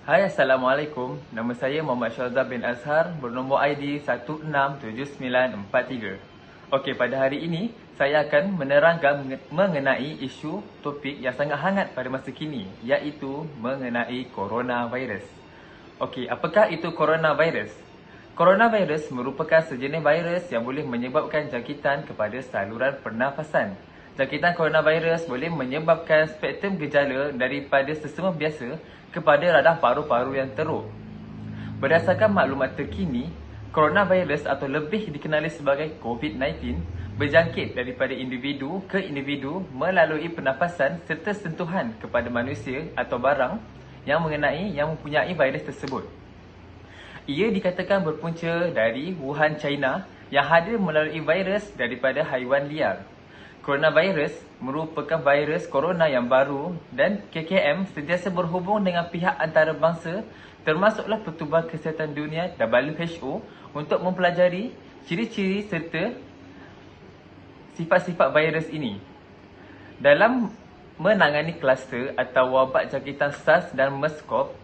Hai, Assalamualaikum. Nama saya Muhammad Syazah bin Azhar, bernombor ID 167943. Okey, pada hari ini, saya akan menerangkan mengenai isu topik yang sangat hangat pada masa kini, iaitu mengenai coronavirus. Okey, apakah itu coronavirus? Coronavirus merupakan sejenis virus yang boleh menyebabkan jangkitan kepada saluran pernafasan. Jangkitan coronavirus boleh menyebabkan spektrum gejala daripada sesama biasa kepada radang paru-paru yang teruk. Berdasarkan maklumat terkini, coronavirus atau lebih dikenali sebagai COVID-19 berjangkit daripada individu ke individu melalui pernafasan serta sentuhan kepada manusia atau barang yang mempunyai virus tersebut. Ia dikatakan berpunca dari Wuhan, China yang hadir melalui virus daripada haiwan liar. Coronavirus merupakan virus corona yang baru dan KKM sentiasa berhubung dengan pihak antarabangsa termasuklah Pertubuhan Kesihatan Dunia WHO untuk mempelajari ciri-ciri serta sifat-sifat virus ini. Dalam menangani kluster atau wabak jangkitan SARS dan MERS-CoV,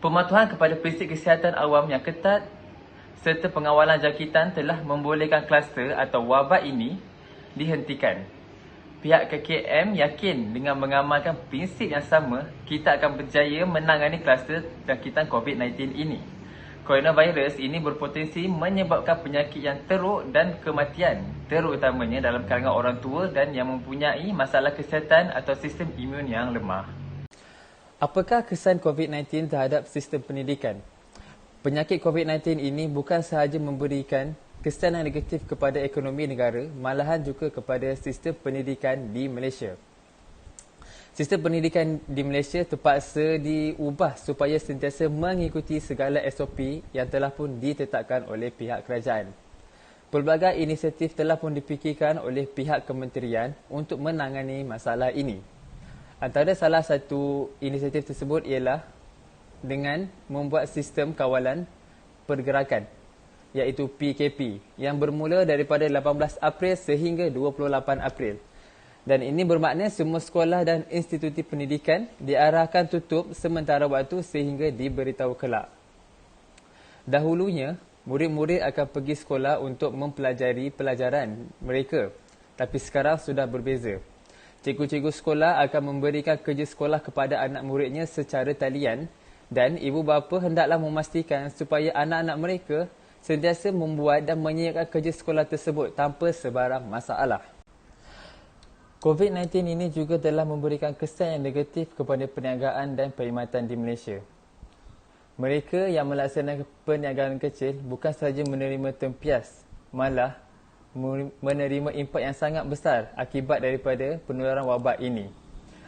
pematuhan kepada prinsip kesihatan awam yang ketat serta pengawalan jangkitan telah membolehkan kluster atau wabak ini dihentikan. Pihak KKM yakin dengan mengamalkan prinsip yang sama, kita akan berjaya menangani kluster jangkitan COVID-19 ini. Coronavirus ini berpotensi menyebabkan penyakit yang teruk dan kematian, terutamanya dalam kalangan orang tua dan yang mempunyai masalah kesihatan atau sistem imun yang lemah. Apakah kesan COVID-19 terhadap sistem pendidikan? Penyakit COVID-19 ini bukan sahaja memberikan kesan yang negatif kepada ekonomi negara, malahan juga kepada sistem pendidikan di Malaysia. Sistem pendidikan di Malaysia terpaksa diubah supaya sentiasa mengikuti segala SOP yang telah pun ditetapkan oleh pihak kerajaan. Pelbagai inisiatif telah pun dipikirkan oleh pihak kementerian untuk menangani masalah ini. Antara salah satu inisiatif tersebut ialah dengan membuat sistem kawalan pergerakan, iaitu PKP, yang bermula daripada 18 April sehingga 28 April. Dan ini bermakna semua sekolah dan institusi pendidikan diarahkan tutup sementara waktu sehingga diberitahu kelak. Dahulunya, murid-murid akan pergi sekolah untuk mempelajari pelajaran mereka, tapi sekarang sudah berbeza. Cikgu-cikgu sekolah akan memberikan kerja sekolah kepada anak muridnya secara talian dan ibu bapa hendaklah memastikan supaya anak-anak mereka sentiasa membuat dan menyiapkan kerja sekolah tersebut tanpa sebarang masalah. COVID-19 ini juga telah memberikan kesan yang negatif kepada perniagaan dan perkhidmatan di Malaysia. Mereka yang melaksanakan perniagaan kecil bukan sahaja menerima tempias, malah menerima impak yang sangat besar akibat daripada penularan wabak ini.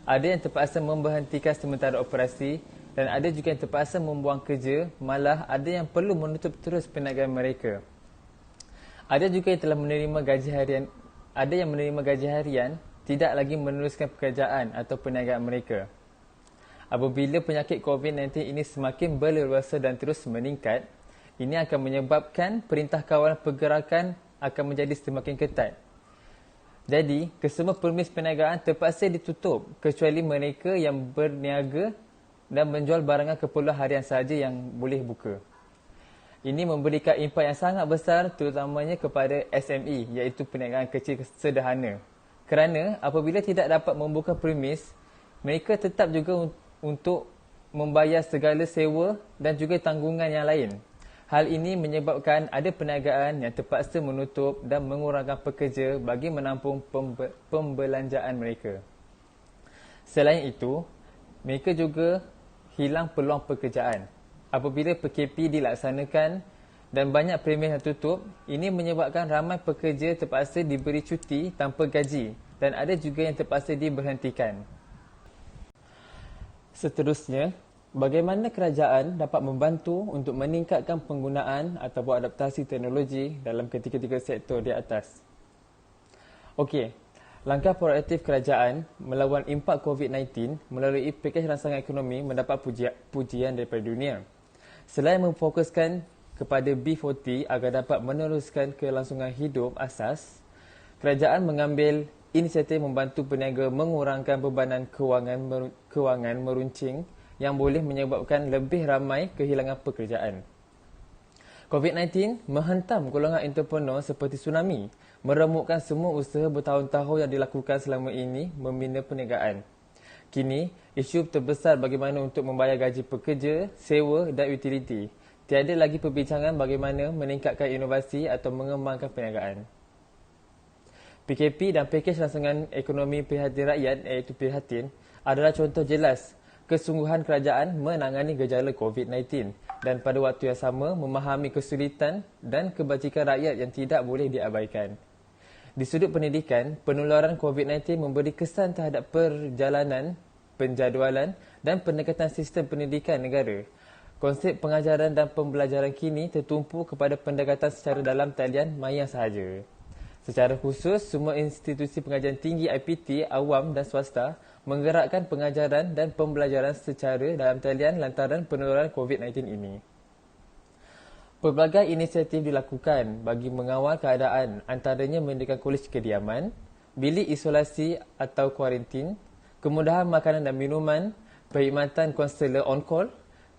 Ada yang terpaksa memberhentikan sementara operasi dan ada juga yang terpaksa membuang kerja, malah ada yang perlu menutup terus perniagaan mereka. Ada juga yang telah menerima gaji harian, tidak lagi meneruskan pekerjaan atau perniagaan mereka. Apabila penyakit COVID-19 ini semakin berleluasa dan terus meningkat, ini akan menyebabkan perintah kawalan pergerakan akan menjadi semakin ketat. Jadi, kesemua permis perniagaan terpaksa ditutup kecuali mereka yang berniaga dan menjual barangan keperluan harian sahaja yang boleh buka. Ini memberikan impak yang sangat besar terutamanya kepada SME, iaitu perniagaan kecil sederhana. Kerana apabila tidak dapat membuka premis, mereka tetap juga untuk membayar segala sewa dan juga tanggungan yang lain. Hal ini menyebabkan ada perniagaan yang terpaksa menutup dan mengurangkan pekerja bagi menampung pembelanjaan mereka. Selain itu, mereka juga hilang peluang pekerjaan. Apabila PKP dilaksanakan dan banyak premis yang tutup, ini menyebabkan ramai pekerja terpaksa diberi cuti tanpa gaji dan ada juga yang terpaksa diberhentikan. Seterusnya, bagaimana kerajaan dapat membantu untuk meningkatkan penggunaan atau adaptasi teknologi dalam ketiga-tiga sektor di atas? Okey, langkah proaktif kerajaan melawan impak COVID-19 melalui pakej rancangan ekonomi mendapat pujian daripada dunia. Selain memfokuskan kepada B40 agar dapat meneruskan kelangsungan hidup asas, kerajaan mengambil inisiatif membantu peniaga mengurangkan bebanan kewangan meruncing yang boleh menyebabkan lebih ramai kehilangan pekerjaan. COVID-19 menghentam golongan entrepreneur seperti tsunami, meremukkan semua usaha bertahun-tahun yang dilakukan selama ini membina perniagaan. Kini, isu terbesar bagaimana untuk membayar gaji pekerja, sewa dan utiliti. Tiada lagi perbincangan bagaimana meningkatkan inovasi atau mengembangkan perniagaan. PKP dan Pakej Rangsangan Ekonomi Prihatin Rakyat iaitu Prihatin adalah contoh jelas kesungguhan kerajaan menangani gejala COVID-19 dan pada waktu yang sama memahami kesulitan dan kebajikan rakyat yang tidak boleh diabaikan. Di sudut pendidikan, penularan COVID-19 memberi kesan terhadap perjalanan, penjadualan dan pendekatan sistem pendidikan negara. Konsep pengajaran dan pembelajaran kini tertumpu kepada pendekatan secara dalam talian maya sahaja. Secara khusus, semua institusi pengajian tinggi IPT, awam dan swasta menggerakkan pengajaran dan pembelajaran secara dalam talian lantaran penularan COVID-19 ini. Pelbagai inisiatif dilakukan bagi mengawal keadaan, antaranya mendirikan kolej kediaman, bilik isolasi atau kuarantin, kemudahan makanan dan minuman, perkhidmatan konselor on-call,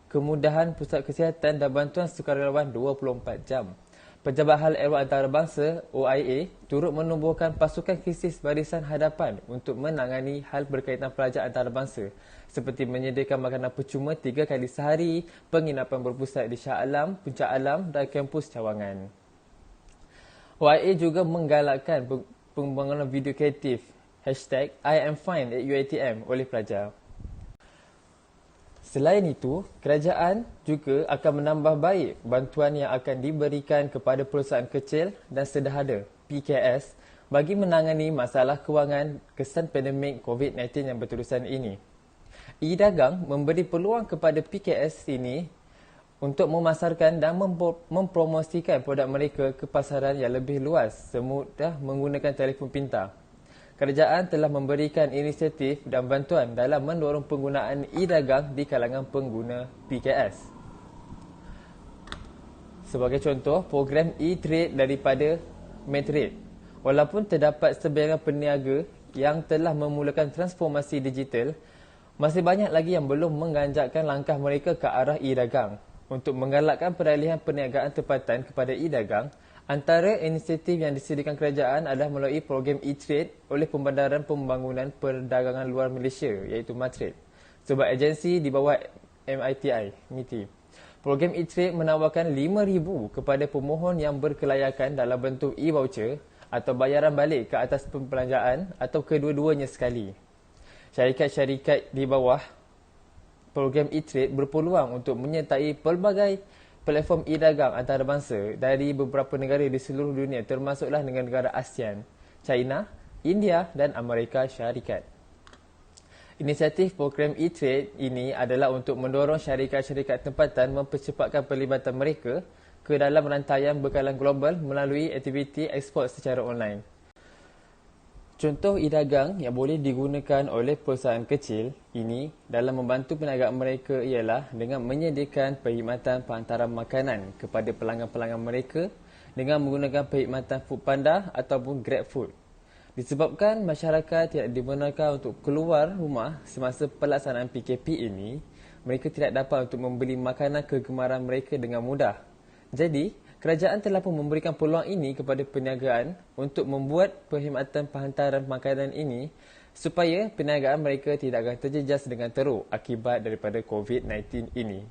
kemudahan pusat kesihatan dan bantuan sukarelawan 24 jam. Pejabat Hal Ehwal Antarabangsa OIA turut menubuhkan pasukan krisis barisan hadapan untuk menangani hal berkaitan pelajar antarabangsa seperti menyediakan makanan percuma 3 kali sehari, penginapan berpusat di Shah Alam, Puncak Alam dan kampus Cawangan. OIA juga menggalakkan pembangunan video kreatif #IamFine@UiTM oleh pelajar. Selain itu, kerajaan juga akan menambah baik bantuan yang akan diberikan kepada perusahaan kecil dan sederhana (PKS) bagi menangani masalah kewangan kesan pandemik COVID-19 yang berterusan ini. E-Dagang memberi peluang kepada PKS ini untuk memasarkan dan mempromosikan produk mereka ke pasaran yang lebih luas semudah menggunakan telefon pintar. Kerajaan telah memberikan inisiatif dan bantuan dalam mendorong penggunaan e-dagang di kalangan pengguna PKS. Sebagai contoh, program e-trade daripada Medtrade. Walaupun terdapat sebilangan peniaga yang telah memulakan transformasi digital, masih banyak lagi yang belum menganjakkan langkah mereka ke arah e-dagang. Untuk menggalakkan peralihan perniagaan tempatan kepada e-dagang, antara inisiatif yang disediakan kerajaan adalah melalui program e-trade oleh Pembandaran Pembangunan Perdagangan Luar Malaysia iaitu MATRADE, sebuah agensi di bawah MITI. Program e-trade menawarkan RM5,000 kepada pemohon yang berkelayakan dalam bentuk e-voucher atau bayaran balik ke atas pembelanjaan atau kedua-duanya sekali. Syarikat-syarikat di bawah program e-trade berpeluang untuk menyertai pelbagai platform e-dagang antarabangsa dari beberapa negara di seluruh dunia termasuklah negara-negara ASEAN, China, India dan Amerika Syarikat. Inisiatif program e-trade ini adalah untuk mendorong syarikat-syarikat tempatan mempercepatkan pelibatan mereka ke dalam rantaian bekalan global melalui aktiviti ekspor secara online. Contoh e-dagang yang boleh digunakan oleh perusahaan kecil ini dalam membantu perniagaan mereka ialah dengan menyediakan perkhidmatan penghantaran makanan kepada pelanggan-pelanggan mereka dengan menggunakan perkhidmatan Foodpanda ataupun GrabFood. Disebabkan masyarakat tidak dibenarkan untuk keluar rumah semasa pelaksanaan PKP ini, mereka tidak dapat untuk membeli makanan kegemaran mereka dengan mudah. Jadi, kerajaan telah pun memberikan peluang ini kepada perniagaan untuk membuat perkhidmatan penghantaran makanan ini supaya perniagaan mereka tidak akan terjejas dengan teruk akibat daripada COVID-19 ini.